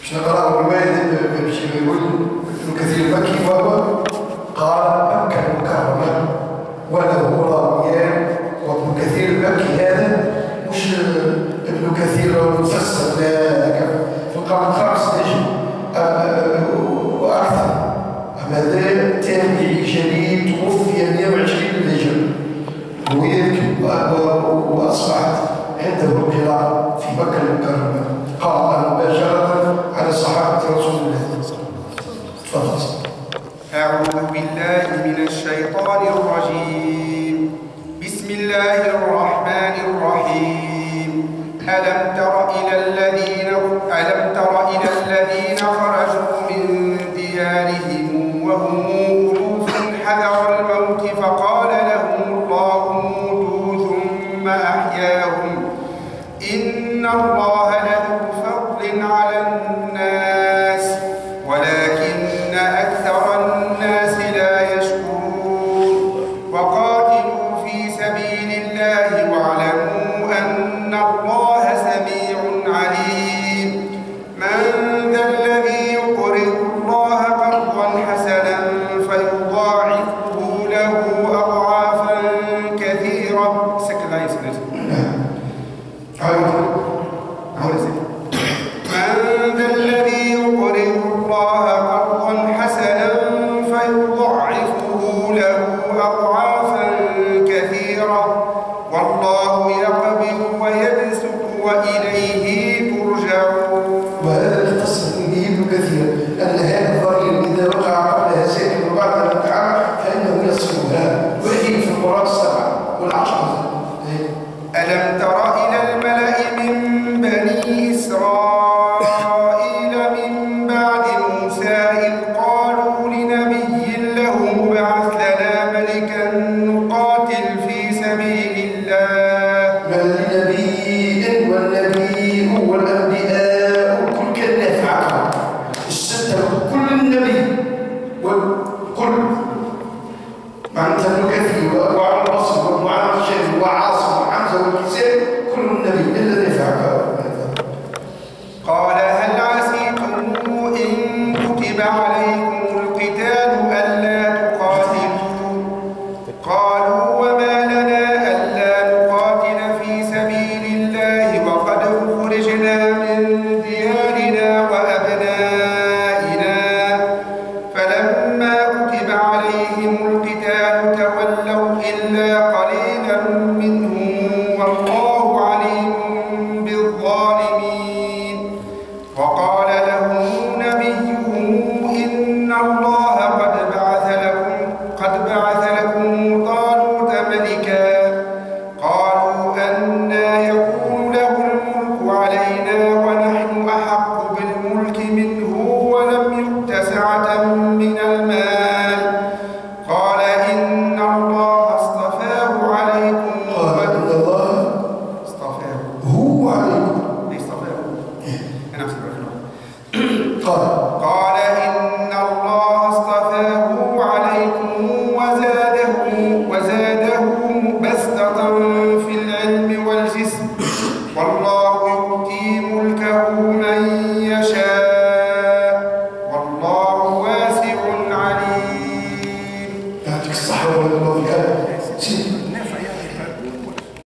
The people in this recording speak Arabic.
باش نقراو رواية باش يقول ابن كثير المكي وهو قال مكة المكرمة وله راويان. وابن كثير المكي هذا مش ابن كثير المفسر في القرن الخامس الهجري وأكثر. هذا تابعي جليل توفي 120 للهجرة وأصبحت عنده قراءة في مكة المكرمة. قرأ مباشرة على صحابة رسول الله. تفضل. أعوذ بالله من الشيطان الرجيم. بسم الله الرحمن الرحيم. ألم تر إلى الذين خرجوا من ديارهم وهم ألوف حذر الموت فقال لهم الله موتوا ثم أحياهم إن الله لذو فضل على الناس ولكن أكثر الناس لا يشكرون. وقاتلوا في سبيل الله واعلموا أن الله سميع عليم. من ذا الذي يقرض الله قرضا حسنا فيضاعفه له أضعافا كثيرة. من ذا الذي يقرض الله قرضا حسنا فيضاعفه له أضعافا كثيرة والله يقبض ويبسط وإليه ترجعون. وهذا يختص به ابن كثير أن هذا الضرير إذا وقع قبلها ساكن وبعدها متعب فإنه يصلها وهي في القرآن السبعة والعشرة. ألم تر إلى الملأ من بني إسرائيل من بعد موسى إذ قالوا لنبي له ابعث لنا ملكا نقاتل في سبيل الله. من لنبي والنبي والأنبياء وكل كان يفعل الستة كل النبي وكل معناتها ابن كثير وأبو عمرو البصري وابن عمرو الشامي وعاصم وحمزة والكسائي كل النبي إلا يفعل. قال هل عسيتم إن كتب عليكم القتال ألا تقاتلوا؟ قالوا وما لنا ألا نقاتل في سبيل الله وقد أخرجنا من ديارنا وأبنائنا. فلما كتب عليهم القتال تولوا إلا قليلا منهم والله عليم بالظالمين. وقال لهم نبيهم إن الله قد بعث لكم طالوت ملكا. قالوا أنى يكون له الملك علينا ونحن أحق بالملك منه ولم يؤت سعة من المال. قال إن الله اصطفاه عليكم. قال إن الله اصطفاه هو عليكم. ليش اصطفاه؟ أنا أحسن قال إن الله اصطفاه عليكم وزاده بسطة في العلم والجسم والله